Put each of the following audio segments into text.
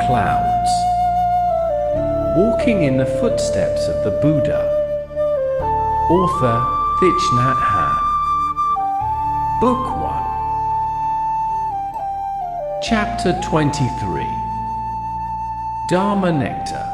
Cloudtts. Walking in the Footsteps of the Buddha. Author Thich Nhat Hanh. Book 1. Chapter 23. Dharma Nectar.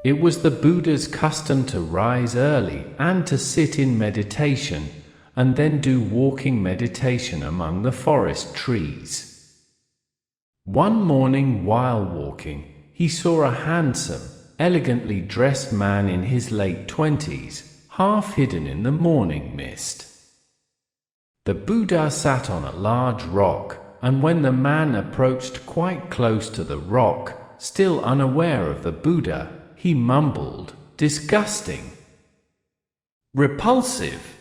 It was the Buddha's custom to rise early and to sit in meditation, and then do walking meditation among the forest trees. One morning while walking, he saw a handsome, elegantly dressed man in his late 20s, half hidden in the morning mist. The Buddha sat on a large rock, and when the man approached quite close to the rock, still unaware of the Buddha, he mumbled, "Disgusting. Repulsive."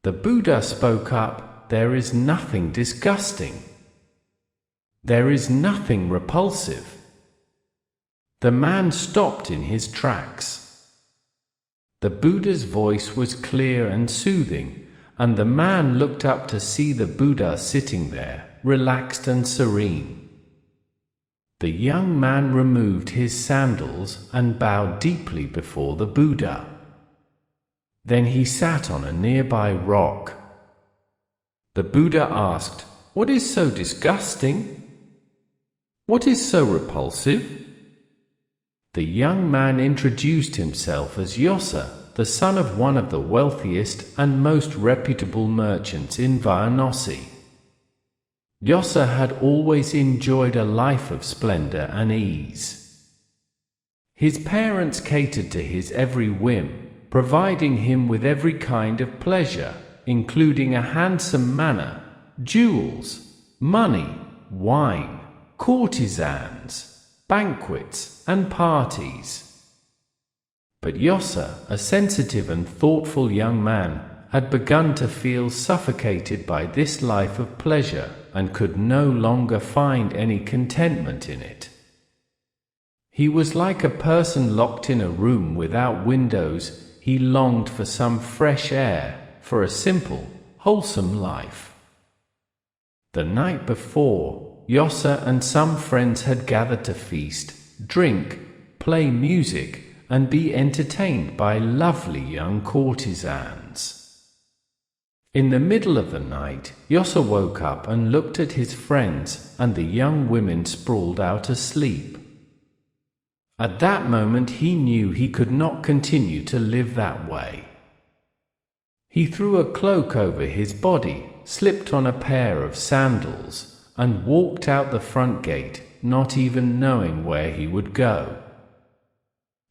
The Buddha spoke up, "There is nothing disgusting. There is nothing repulsive." The man stopped in his tracks. The Buddha's voice was clear and soothing, and the man looked up to see the Buddha sitting there, relaxed and serene. The young man removed his sandals and bowed deeply before the Buddha. Then he sat on a nearby rock. The Buddha asked, "What is so disgusting? What is so repulsive?" The young man introduced himself as Yossa, the son of one of the wealthiest and most reputable merchants in Varanasi. Yossa had always enjoyed a life of splendor and ease. His parents catered to his every whim, providing him with every kind of pleasure, including a handsome manor, jewels, money, wine, courtesans, banquets, and parties. But Yossa, a sensitive and thoughtful young man, had begun to feel suffocated by this life of pleasure and could no longer find any contentment in it. He was like a person locked in a room without windows. He longed for some fresh air, for a simple, wholesome life. The night before, Yossa and some friends had gathered to feast, drink, play music, and be entertained by lovely young courtesans. In the middle of the night, Yossa woke up and looked at his friends, and the young women sprawled out asleep. At that moment he knew he could not continue to live that way. He threw a cloak over his body, slipped on a pair of sandals, and walked out the front gate, not even knowing where he would go.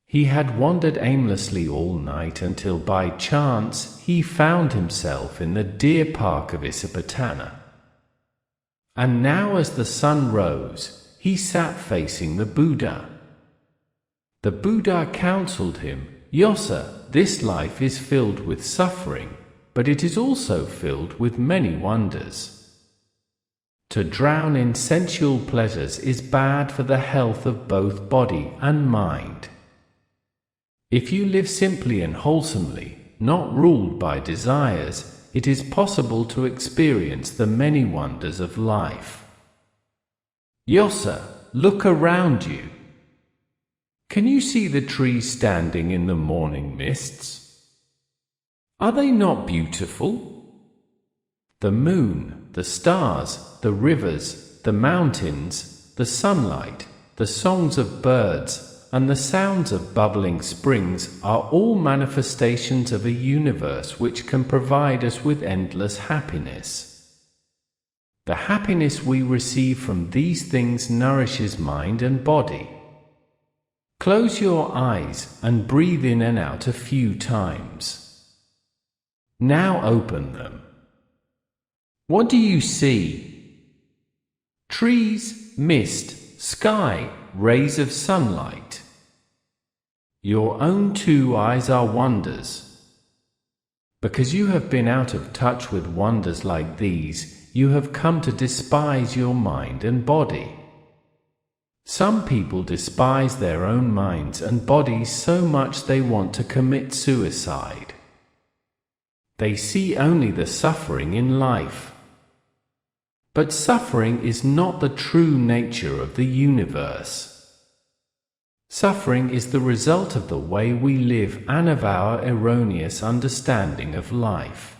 He had wandered aimlessly all night until by chance he found himself in the deer park of Isipatana. And now as the sun rose, he sat facing the Buddha. The Buddha counseled him, "Yossa, this life is filled with suffering, but it is also filled with many wonders. To drown in sensual pleasures is bad for the health of both body and mind. If you live simply and wholesomely, not ruled by desires, it is possible to experience the many wonders of life. Yossa, look around you. Can you see the trees standing in the morning mists? Are they not beautiful? The moon, the stars, the rivers, the mountains, the sunlight, the songs of birds, and the sounds of bubbling springs are all manifestations of a universe which can provide us with endless happiness. The happiness we receive from these things nourishes mind and body. Close your eyes and breathe in and out a few times. Now open them. What do you see? Trees, mist, sky, rays of sunlight. Your own two eyes are wonders. Because you have been out of touch with wonders like these, you have come to despise your mind and body. Some people despise their own minds and bodies so much they want to commit suicide. They see only the suffering in life. But suffering is not the true nature of the universe. Suffering is the result of the way we live and of our erroneous understanding of life.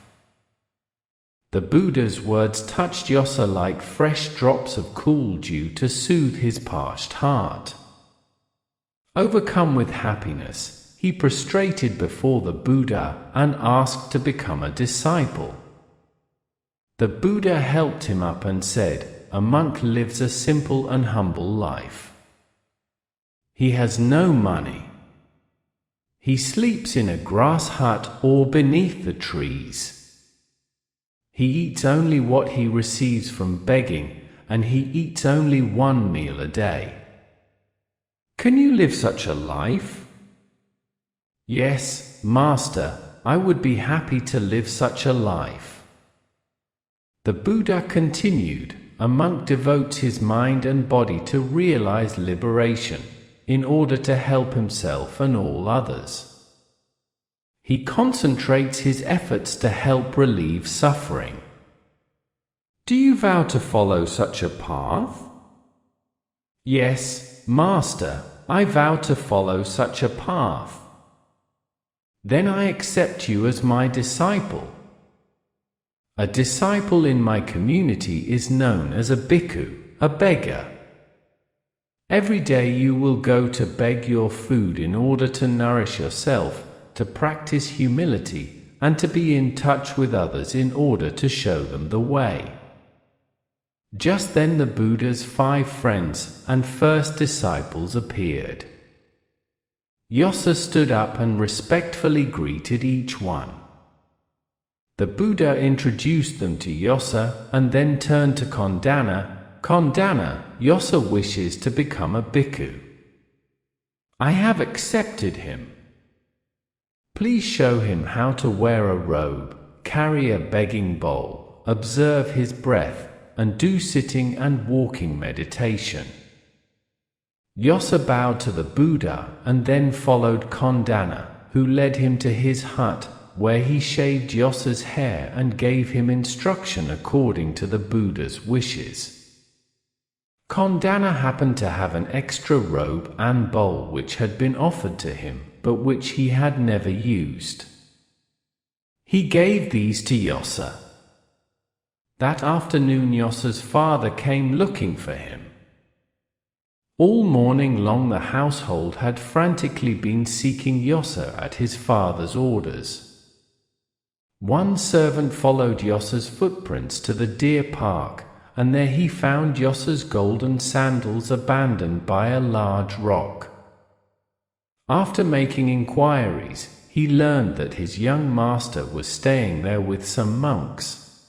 The Buddha's words touched Yossa like fresh drops of cool dew to soothe his parched heart. Overcome with happiness, he prostrated before the Buddha and asked to become a disciple. The Buddha helped him up and said, "A monk lives a simple and humble life. He has no money. He sleeps in a grass hut or beneath the trees. He eats only what he receives from begging, and he eats only one meal a day. Can you live such a life?" "Yes, Master, I would be happy to live such a life." The Buddha continued, "A monk devotes his mind and body to realize liberation, in order to help himself and all others. He concentrates his efforts to help relieve suffering. Do you vow to follow such a path?" "Yes, Master, I vow to follow such a path." "Then I accept you as my disciple." A disciple in my community is known as a bhikkhu, a beggar. Every day you will go to beg your food in order to nourish yourself, to practice humility, and to be in touch with others in order to show them the way. Just then the Buddha's 5 friends and first disciples appeared. Yossa stood up and respectfully greeted each one. The Buddha introduced them to Yossa and then turned to Kondana. "Kondana, Yossa wishes to become a bhikkhu. I have accepted him. Please show him how to wear a robe, carry a begging bowl, observe his breath, and do sitting and walking meditation." Yossa bowed to the Buddha and then followed Kondana, who led him to his hut, where he shaved Yossa's hair and gave him instruction according to the Buddha's wishes. Kondana happened to have an extra robe and bowl which had been offered to him, but which he had never used. He gave these to Yossa. That afternoon Yossa's father came looking for him. All morning long the household had frantically been seeking Yossa at his father's orders. One servant followed Yossa's footprints to the deer park, and there he found Yossa's golden sandals abandoned by a large rock. After making inquiries, he learned that his young master was staying there with some monks.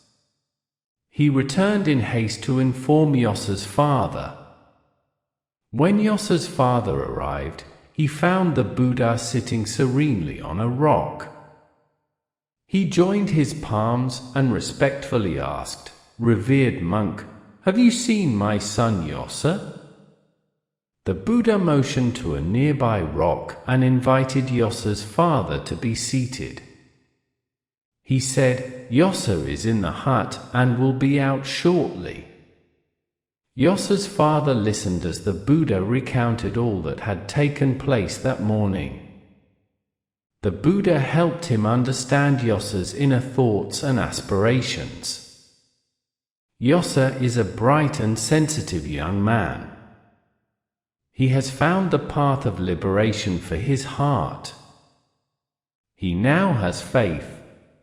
He returned in haste to inform Yossa's father. When Yossa's father arrived, he found the Buddha sitting serenely on a rock. He joined his palms and respectfully asked, "Revered monk, have you seen my son Yossa?" The Buddha motioned to a nearby rock and invited Yossa's father to be seated. He said, "Yossa is in the hut and will be out shortly." Yossa's father listened as the Buddha recounted all that had taken place that morning. The Buddha helped him understand Yossa's inner thoughts and aspirations. Yossa is a bright and sensitive young man. He has found the path of liberation for his heart. He now has faith,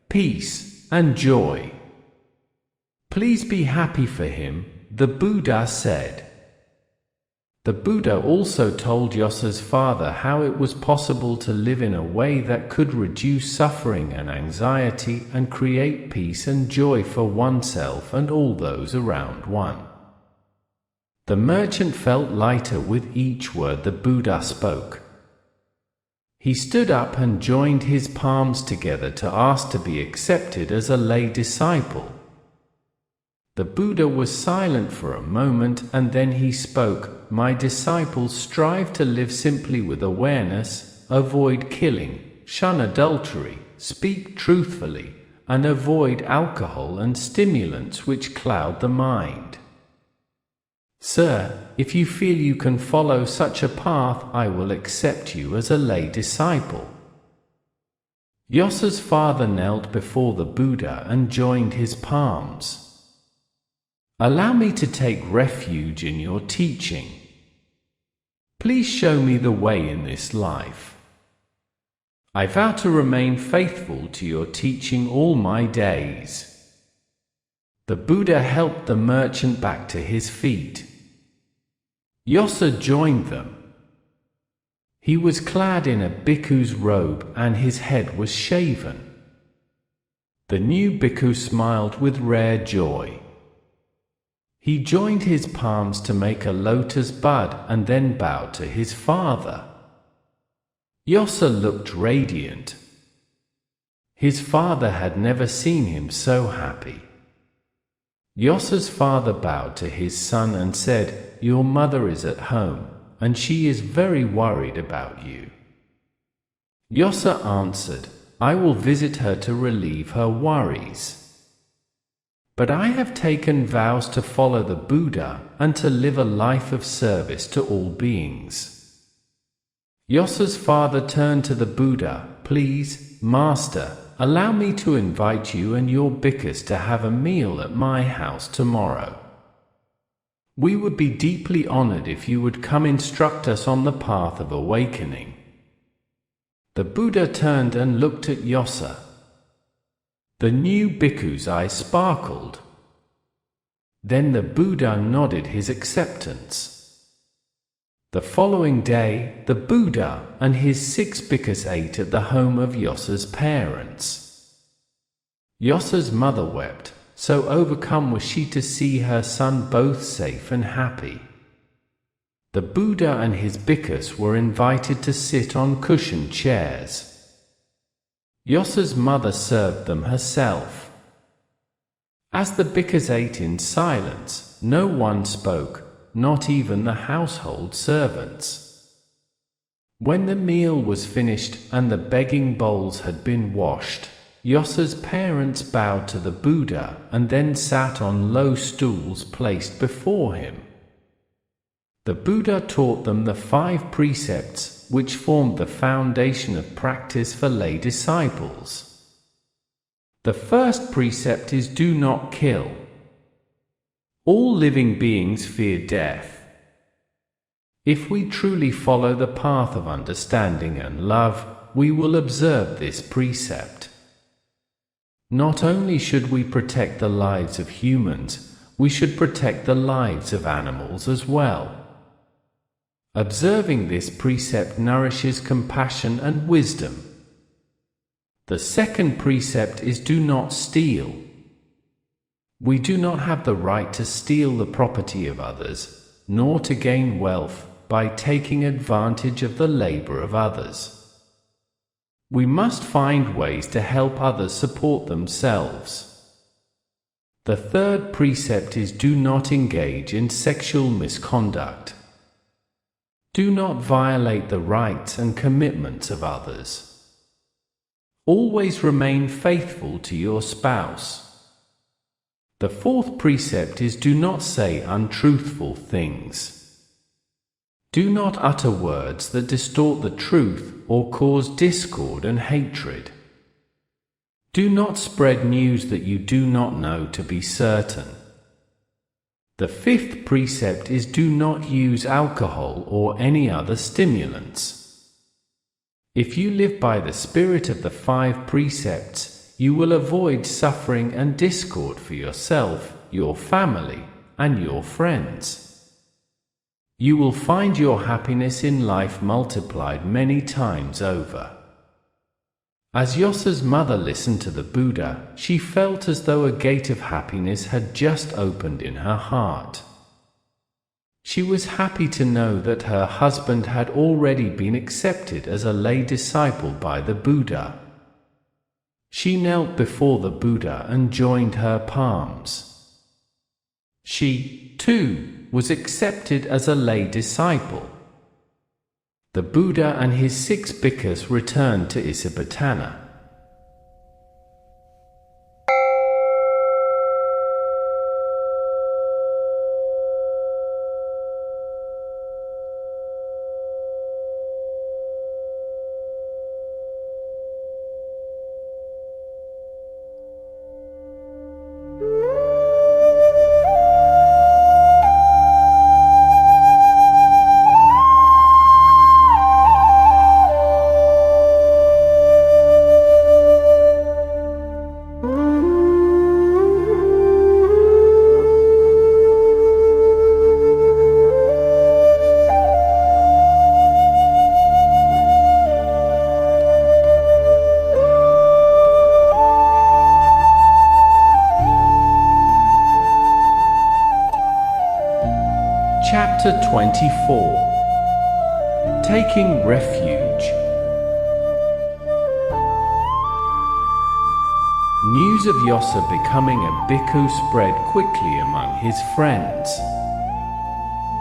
peace, and joy. Please be happy for him, the Buddha said. The Buddha also told Yossa's father how it was possible to live in a way that could reduce suffering and anxiety and create peace and joy for oneself and all those around one. The merchant felt lighter with each word the Buddha spoke. He stood up and joined his palms together to ask to be accepted as a lay disciple. The Buddha was silent for a moment and then he spoke, "My disciples strive to live simply with awareness, avoid killing, shun adultery, speak truthfully, and avoid alcohol and stimulants which cloud the mind. Sir, if you feel you can follow such a path, I will accept you as a lay disciple. Yosa's father knelt before the Buddha and joined his palms. Allow me to take refuge in your teaching. Please show me the way in this life. I vow to remain faithful to your teaching all my days. The Buddha helped the merchant back to his feet. Yosa joined them. He was clad in a bhikkhu's robe and his head was shaven. The new bhikkhu smiled with rare joy. He joined his palms to make a lotus bud and then bowed to his father. Yosa looked radiant. His father had never seen him so happy. Yosa's father bowed to his son and said, "Your mother is at home, and she is very worried about you." Yosa answered, "I will visit her to relieve her worries. But I have taken vows to follow the Buddha and to live a life of service to all beings." Yosa's father turned to the Buddha, "Please, Master, allow me to invite you and your bhikkhus to have a meal at my house tomorrow. We would be deeply honored if you would come instruct us on the path of awakening." The Buddha turned and looked at Yosa. The new bhikkhu's eyes sparkled. Then the Buddha nodded his acceptance. The following day, the Buddha and his 6 bhikkhus ate at the home of Yosa's parents. Yosa's mother wept, so overcome was she to see her son both safe and happy. The Buddha and his bhikkhus were invited to sit on cushioned chairs. Yosa's mother served them herself. As the bhikkhus ate in silence, no one spoke, not even the household servants. When the meal was finished and the begging bowls had been washed, Yosa's parents bowed to the Buddha and then sat on low stools placed before him. The Buddha taught them the 5 precepts which formed the foundation of practice for lay disciples. The first precept is "Do not kill." All living beings fear death. If we truly follow the path of understanding and love, we will observe this precept. Not only should we protect the lives of humans, we should protect the lives of animals as well. Observing this precept nourishes compassion and wisdom. The second precept is "Do not steal." We do not have the right to steal the property of others, nor to gain wealth by taking advantage of the labor of others. We must find ways to help others support themselves. The third precept is "Do not engage in sexual misconduct." Do not violate the rights and commitments of others. Always remain faithful to your spouse. The fourth precept is "Do not say untruthful things." Do not utter words that distort the truth or cause discord and hatred. Do not spread news that you do not know to be certain. The fifth precept is "Do not use alcohol or any other stimulants." If you live by the spirit of the 5 precepts, you will avoid suffering and discord for yourself, your family, and your friends. You will find your happiness in life multiplied many times over. As Yosa's mother listened to the Buddha, she felt as though a gate of happiness had just opened in her heart. She was happy to know that her husband had already been accepted as a lay disciple by the Buddha. She knelt before the Buddha and joined her palms. She, too, was accepted as a lay disciple. The Buddha and his 6 bhikkhus returned to Isipatana. 24. Taking refuge. News of Yasa becoming a bhikkhu spread quickly among his friends.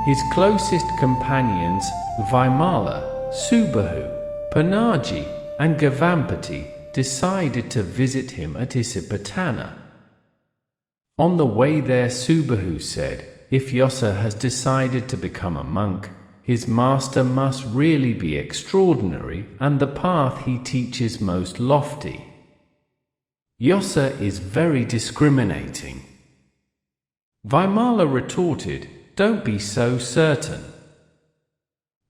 His closest companions, Vimala, Subahu, Panaji, and Gavampati, decided to visit him at Isipatana. On the way there, Subahu said, if Yasa has decided to become a monk, his master must really be extraordinary and the path he teaches most lofty. Yasa is very discriminating. Vimala retorted, don't be so certain.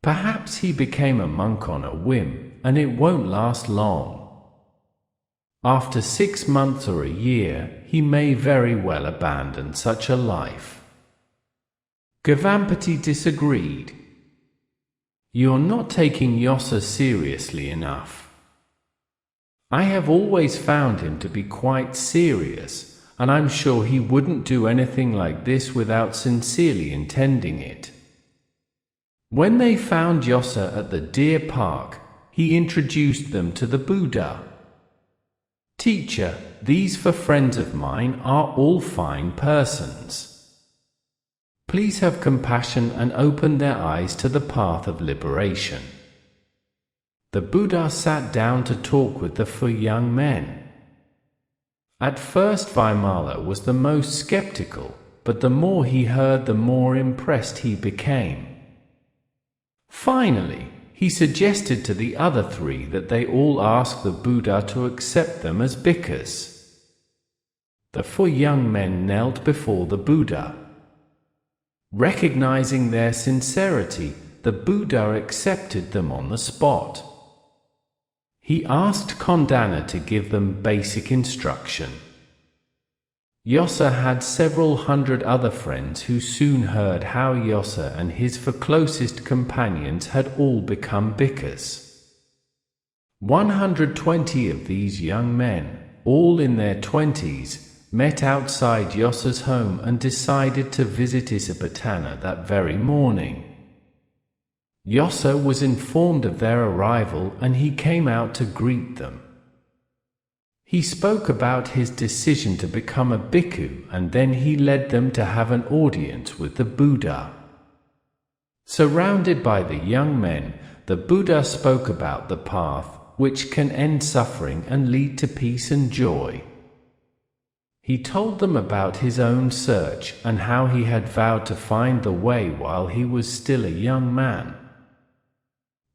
Perhaps he became a monk on a whim, and it won't last long. After 6 months or a year, he may very well abandon such a life. Gavampati disagreed. You're not taking Yasa seriously enough. I have always found him to be quite serious, and I'm sure he wouldn't do anything like this without sincerely intending it. When they found Yasa at the deer park, he introduced them to the Buddha. Teacher, these 4 friends of mine are all fine persons. Please have compassion and open their eyes to the path of liberation. The Buddha sat down to talk with the 4 young men. At first Vimala was the most skeptical, but the more he heard, the more impressed he became. Finally, he suggested to the other 3 that they all ask the Buddha to accept them as bhikkhus. The 4 young men knelt before the Buddha. Recognizing their sincerity, the Buddha accepted them on the spot. He asked Kondana to give them basic instruction. Yasa had several hundred other friends who soon heard how Yasa and his 4 closest companions had all become bhikkhus. 120 of these young men, all in their 20s, met outside Yasa's home and decided to visit Isipatana that very morning. Yasa was informed of their arrival and he came out to greet them. He spoke about his decision to become a bhikkhu, and then he led them to have an audience with the Buddha. Surrounded by the young men, the Buddha spoke about the path, which can end suffering and lead to peace and joy. He told them about his own search and how he had vowed to find the way while he was still a young man.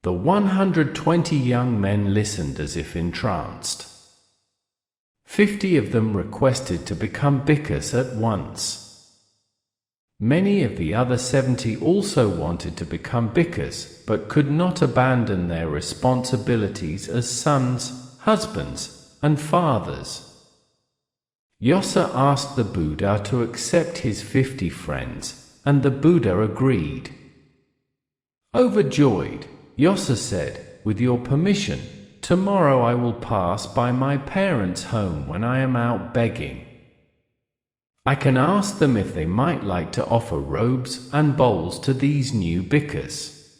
The 120 young men listened as if entranced. 50 of them requested to become bhikkhus at once. Many of the other 70 also wanted to become bhikkhus, but could not abandon their responsibilities as sons, husbands, and fathers. Yasa asked the Buddha to accept his 50 friends, and the Buddha agreed. Overjoyed, Yasa said, with your permission, tomorrow I will pass by my parents' home when I am out begging. I can ask them if they might like to offer robes and bowls to these new bhikkhus.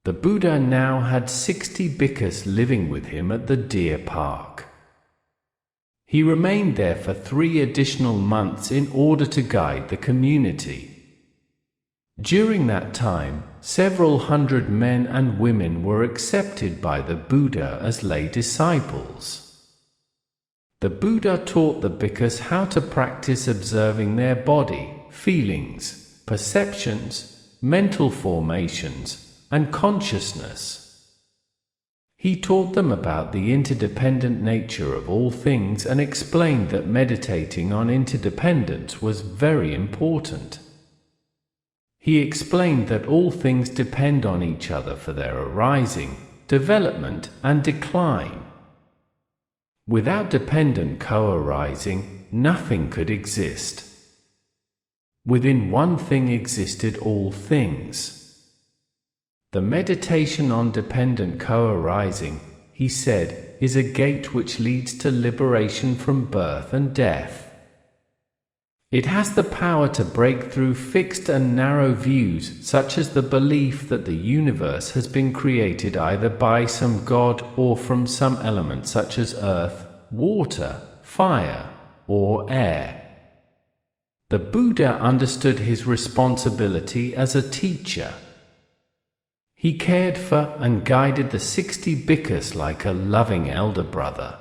The Buddha now had 60 bhikkhus living with him at the deer park. He remained there for 3 additional months in order to guide the community. During that time, several hundred men and women were accepted by the Buddha as lay disciples. The Buddha taught the bhikkhus how to practice observing their body, feelings, perceptions, mental formations, and consciousness. He taught them about the interdependent nature of all things and explained that meditating on interdependence was very important. He explained that all things depend on each other for their arising, development, and decline. Without dependent co-arising, nothing could exist. Within one thing existed all things. The meditation on dependent co-arising, he said, is a gate which leads to liberation from birth and death. It has the power to break through fixed and narrow views, such as the belief that the universe has been created either by some god or from some element such as earth, water, fire, or air. The Buddha understood his responsibility as a teacher. He cared for and guided the 60 bhikkhus like a loving elder brother.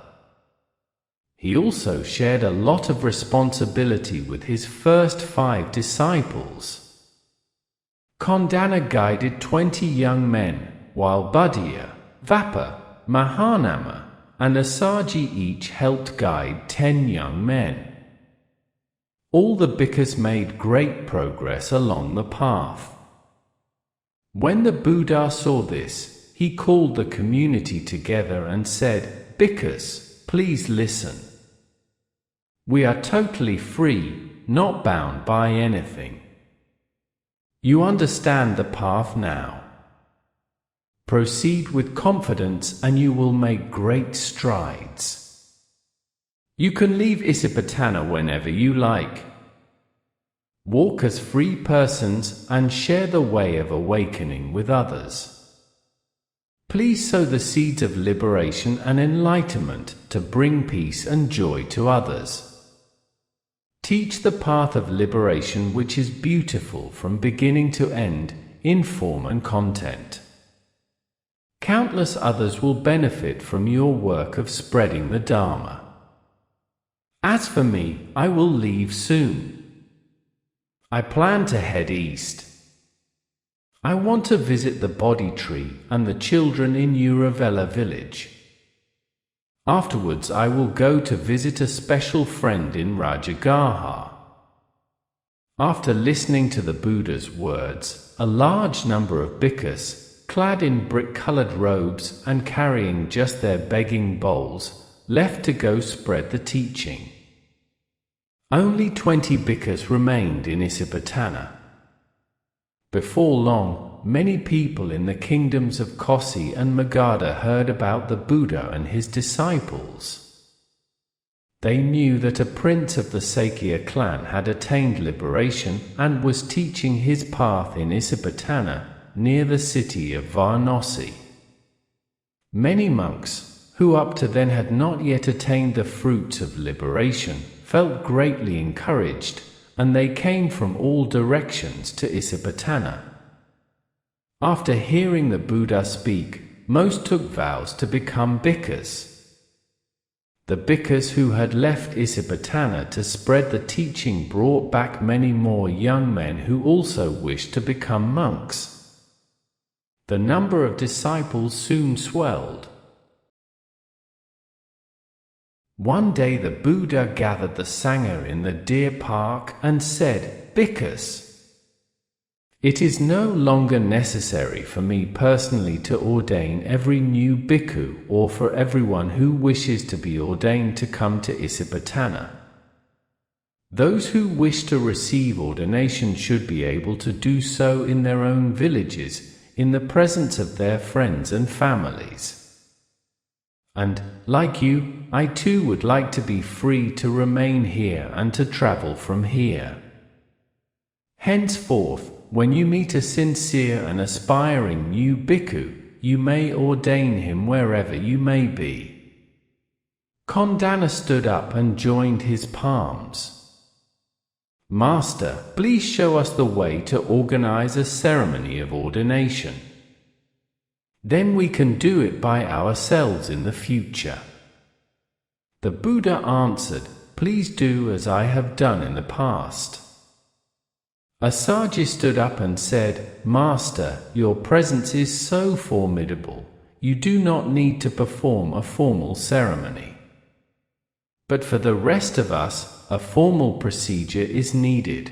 He also shared a lot of responsibility with his first 5 disciples. Kondana guided 20 young men, while Buddha, Vapa, Mahanama, and Assaji each helped guide 10 young men. All the bhikkhus made great progress along the path. When the Buddha saw this, he called the community together and said, "Bhikkhus, please listen. We are totally free, not bound by anything. You understand the path now. Proceed with confidence and you will make great strides. You can leave Isipatana whenever you like. Walk as free persons and share the way of awakening with others. Please sow the seeds of liberation and enlightenment to bring peace and joy to others. Teach the path of liberation which is beautiful from beginning to end, in form and content. Countless others will benefit from your work of spreading the Dharma. As for me, I will leave soon. I plan to head east. I want to visit the Bodhi tree and the children in Uravela village. Afterwards I will go to visit a special friend in Rajagaha." After listening to the Buddha's words, a large number of bhikkhus, clad in brick-colored robes and carrying just their begging bowls, left to go spread the teaching. Only 20 bhikkhus remained in Isipatana. Before long, many people in the kingdoms of Kosi and Magadha heard about the Buddha and his disciples. They knew that a prince of the Sakya clan had attained liberation and was teaching his path in Isipatana, near the city of Varanasi. Many monks, who up to then had not yet attained the fruits of liberation, felt greatly encouraged, and they came from all directions to Isipatana. After hearing the Buddha speak, most took vows to become bhikkhus. The bhikkhus who had left Isipatana to spread the teaching brought back many more young men who also wished to become monks. The number of disciples soon swelled. One day the Buddha gathered the Sangha in the deer park and said, "Bhikkhus, it is no longer necessary for me personally to ordain every new bhikkhu or for everyone who wishes to be ordained to come to Isipatana. Those who wish to receive ordination should be able to do so in their own villages, in the presence of their friends and families. And, like you, I too would like to be free to remain here and to travel from here. Henceforth, when you meet a sincere and aspiring new bhikkhu, you may ordain him wherever you may be." Kondana stood up and joined his palms. "Master, please show us the way to organize a ceremony of ordination. Then we can do it by ourselves in the future." The Buddha answered, "Please do as I have done in the past." Assaji stood up and said, "Master, your presence is so formidable, you do not need to perform a formal ceremony. But for the rest of us, a formal procedure is needed.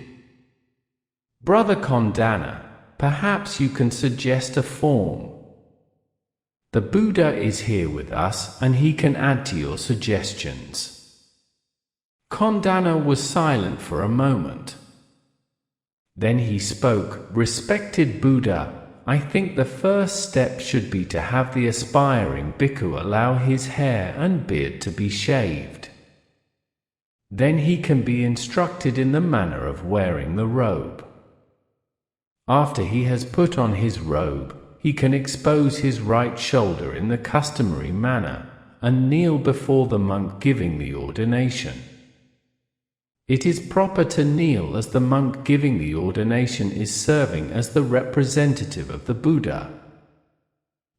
Brother Kondana, perhaps you can suggest a form. The Buddha is here with us, and he can add to your suggestions." Kondana was silent for a moment. Then he spoke, "Respected Buddha, I think the first step should be to have the aspiring bhikkhu allow his hair and beard to be shaved. Then he can be instructed in the manner of wearing the robe. After he has put on his robe, he can expose his right shoulder in the customary manner, and kneel before the monk giving the ordination. It is proper to kneel as the monk giving the ordination is serving as the representative of the Buddha.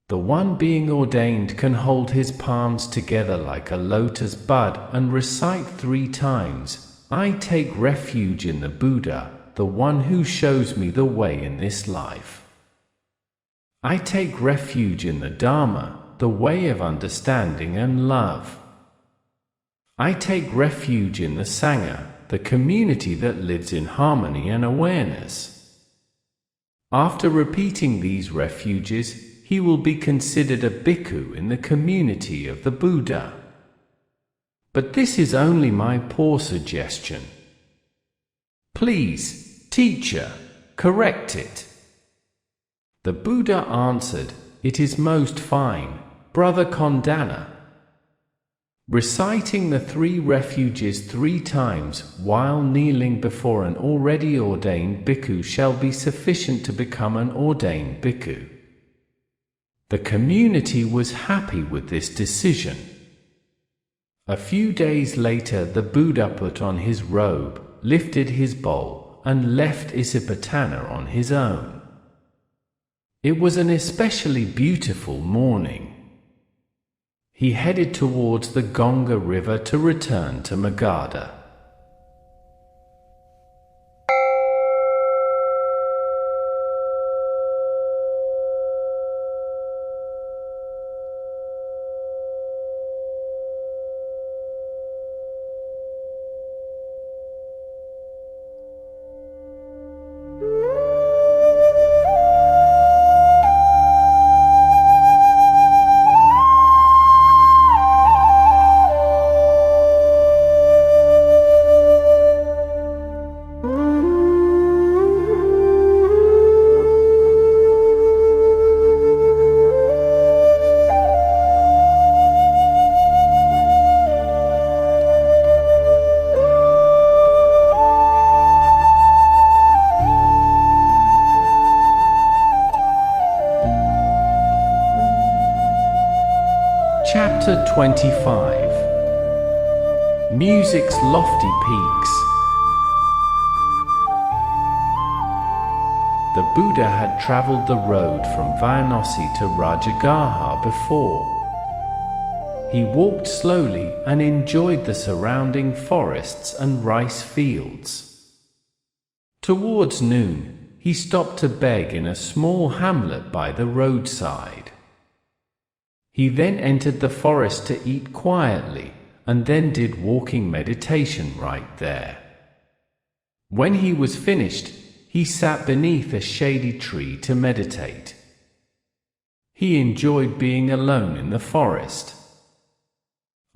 The one being ordained can hold his palms together like a lotus bud and recite 3 times, "I take refuge in the Buddha, the one who shows me the way in this life. I take refuge in the Dharma, the way of understanding and love. I take refuge in the Sangha, the community that lives in harmony and awareness." After repeating these refuges, he will be considered a bhikkhu in the community of the Buddha. But this is only my poor suggestion. Please, teacher, correct it. The Buddha answered, "It is most fine, brother Kondana." Reciting the 3 refuges 3 times while kneeling before an already ordained bhikkhu shall be sufficient to become an ordained bhikkhu. The community was happy with this decision. A few days later, the Buddha put on his robe, lifted his bowl, and left Isipatana on his own. It was an especially beautiful morning. He headed towards the Ganga River to return to Magadha. Chapter 25. Music's Lofty Peaks. The Buddha had traveled the road from Varanasi to Rajagaha before. He walked slowly and enjoyed the surrounding forests and rice fields. Towards noon, he stopped to beg in a small hamlet by the roadside. He then entered the forest to eat quietly, and then did walking meditation right there. When he was finished, he sat beneath a shady tree to meditate. He enjoyed being alone in the forest.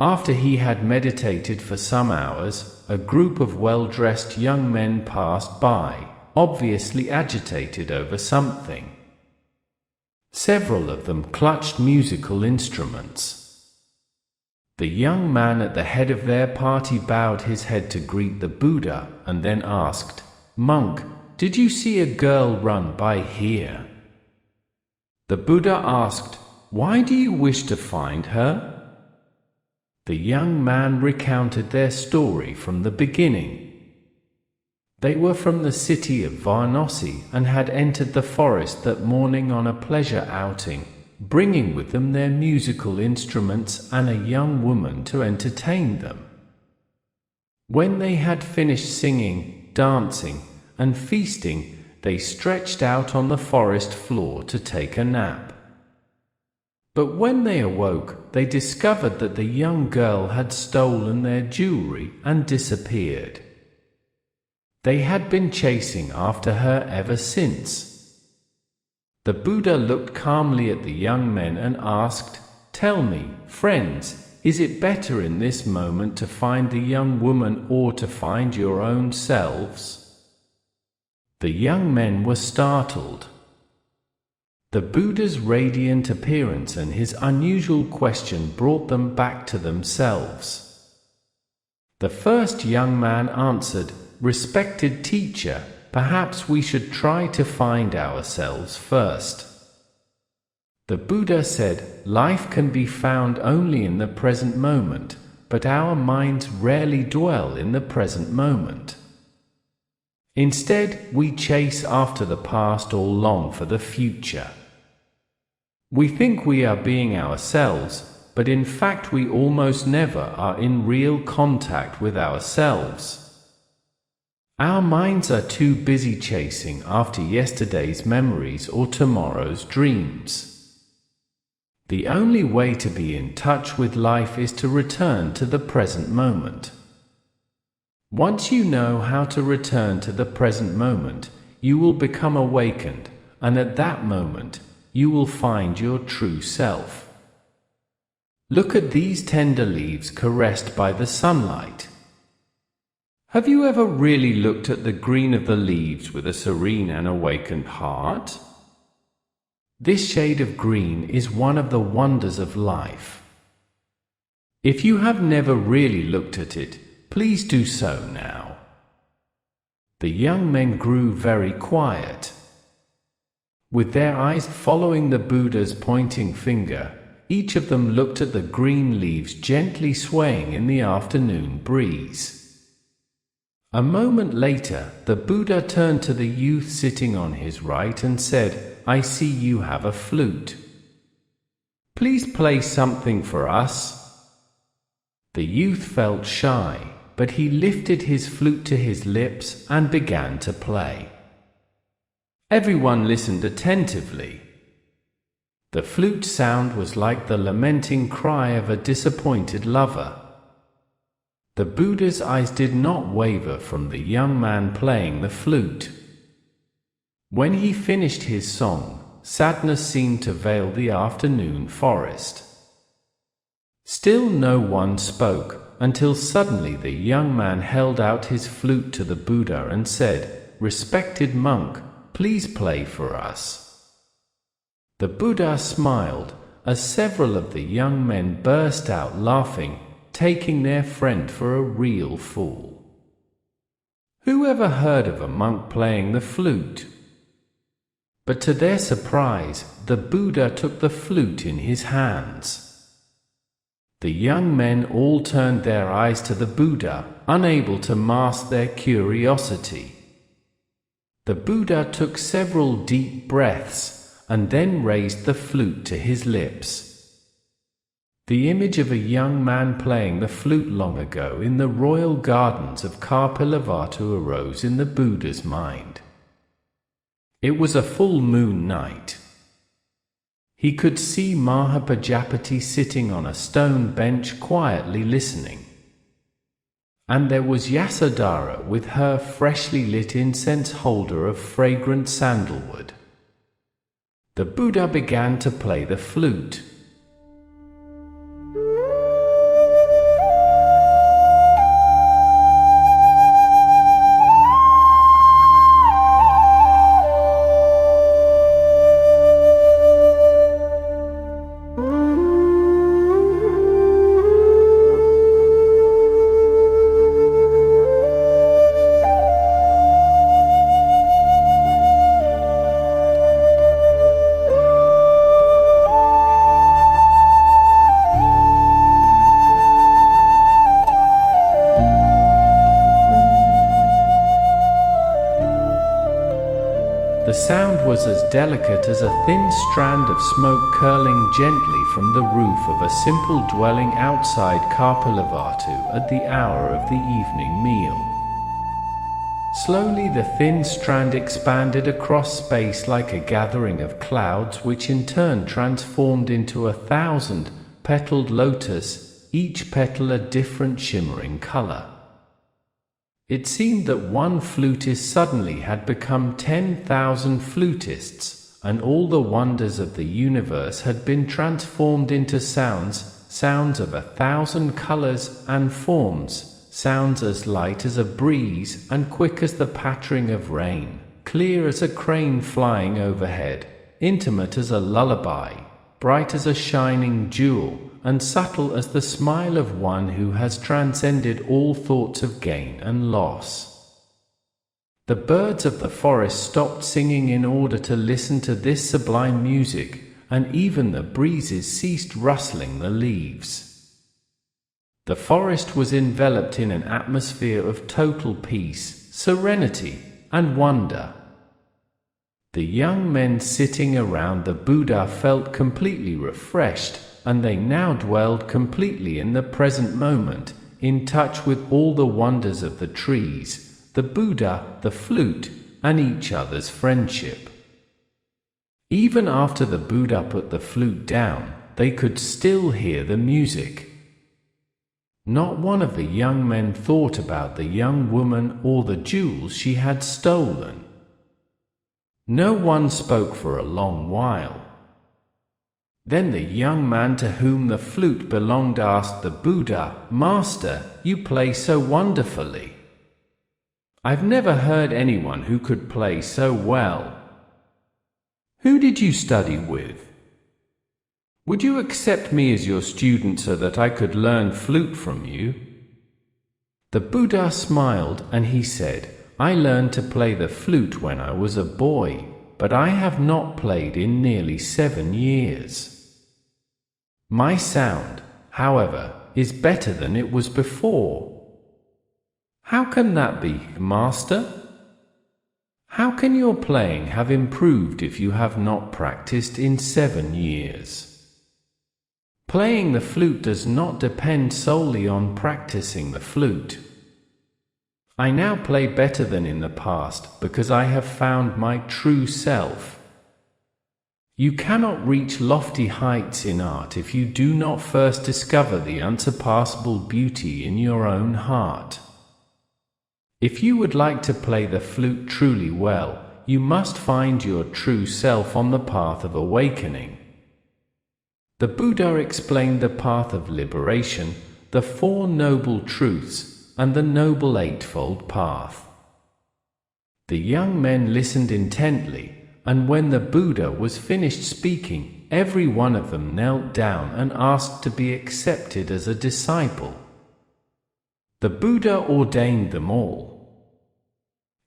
After he had meditated for some hours, a group of well-dressed young men passed by, obviously agitated over something. Several of them clutched musical instruments. The young man at the head of their party bowed his head to greet the Buddha and then asked, "Monk, did you see a girl run by here?" The Buddha asked, "Why do you wish to find her?" The young man recounted their story from the beginning. They were from the city of Varanasi and had entered the forest that morning on a pleasure outing, bringing with them their musical instruments and a young woman to entertain them. When they had finished singing, dancing, and feasting, they stretched out on the forest floor to take a nap. But when they awoke, they discovered that the young girl had stolen their jewelry and disappeared. They had been chasing after her ever since. The Buddha looked calmly at the young men and asked, "Tell me, friends, is it better in this moment to find the young woman or to find your own selves?" The young men were startled. The Buddha's radiant appearance and his unusual question brought them back to themselves. The first young man answered, "Respected teacher, perhaps we should try to find ourselves first." The Buddha said, "Life can be found only in the present moment, but our minds rarely dwell in the present moment. Instead, we chase after the past or long for the future. We think we are being ourselves, but in fact we almost never are in real contact with ourselves. Our minds are too busy chasing after yesterday's memories or tomorrow's dreams. The only way to be in touch with life is to return to the present moment. Once you know how to return to the present moment, you will become awakened, and at that moment, you will find your true self. Look at these tender leaves caressed by the sunlight. Have you ever really looked at the green of the leaves with a serene and awakened heart? This shade of green is one of the wonders of life. If you have never really looked at it, please do so now. The young men grew very quiet. With their eyes following the Buddha's pointing finger, each of them looked at the green leaves gently swaying in the afternoon breeze. A moment later, the Buddha turned to the youth sitting on his right and said, "I see you have a flute. Please play something for us." The youth felt shy, but he lifted his flute to his lips and began to play. Everyone listened attentively. The flute sound was like the lamenting cry of a disappointed lover. The Buddha's eyes did not waver from the young man playing the flute. When he finished his song, sadness seemed to veil the afternoon forest. Still no one spoke, until suddenly the young man held out his flute to the Buddha and said, "Respected monk, please play for us." The Buddha smiled, as several of the young men burst out laughing, taking their friend for a real fool. Who ever heard of a monk playing the flute? But to their surprise, the Buddha took the flute in his hands. The young men all turned their eyes to the Buddha, unable to mask their curiosity. The Buddha took several deep breaths, and then raised the flute to his lips. The image of a young man playing the flute long ago in the royal gardens of Kapilavatthu arose in the Buddha's mind. It was a full moon night. He could see Mahapajapati sitting on a stone bench quietly listening. And there was Yasodhara with her freshly lit incense holder of fragrant sandalwood. The Buddha began to play the flute. The sound was as delicate as a thin strand of smoke curling gently from the roof of a simple dwelling outside Kapilavatthu at the hour of the evening meal. Slowly the thin strand expanded across space like a gathering of clouds, which in turn transformed into 1,000-petaled lotus, each petal a different shimmering color. It seemed that one flutist suddenly had become 10,000 flutists, and all the wonders of the universe had been transformed into sounds of 1,000 colors and forms, sounds as light as a breeze and quick as the pattering of rain, clear as a crane flying overhead, intimate as a lullaby, bright as a shining jewel, and subtle as the smile of one who has transcended all thoughts of gain and loss. The birds of the forest stopped singing in order to listen to this sublime music, and even the breezes ceased rustling the leaves. The forest was enveloped in an atmosphere of total peace, serenity, and wonder. The young men sitting around the Buddha felt completely refreshed, and they now dwelled completely in the present moment, in touch with all the wonders of the trees, the Buddha, the flute, and each other's friendship. Even after the Buddha put the flute down, they could still hear the music. Not one of the young men thought about the young woman or the jewels she had stolen. No one spoke for a long while. Then the young man to whom the flute belonged asked the Buddha, "Master, you play so wonderfully. I've never heard anyone who could play so well. Who did you study with? Would you accept me as your student so that I could learn flute from you?" The Buddha smiled and he said, "I learned to play the flute when I was a boy, but I have not played in nearly 7 years. My sound, however, is better than it was before." "How can that be, Master? How can your playing have improved if you have not practiced in 7 years? Playing the flute does not depend solely on practicing the flute. I now play better than in the past because I have found my true self. You cannot reach lofty heights in art if you do not first discover the unsurpassable beauty in your own heart. If you would like to play the flute truly well, you must find your true self on the path of awakening." The Buddha explained the path of liberation, the 4 noble truths, and the noble eightfold path. The young men listened intently, and when the Buddha was finished speaking, every one of them knelt down and asked to be accepted as a disciple. The Buddha ordained them all.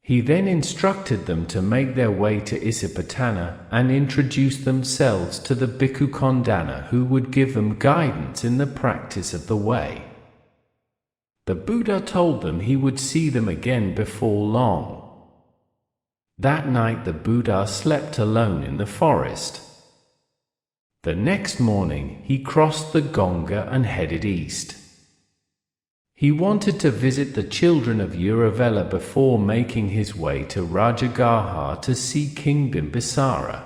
He then instructed them to make their way to Isipatana and introduce themselves to the Bhikkhu Kondana, who would give them guidance in the practice of the way. The Buddha told them he would see them again before long. That night the Buddha slept alone in the forest. The next morning he crossed the Ganga and headed east. He wanted to visit the children of Uruvela before making his way to Rajagaha to see King Bimbisara.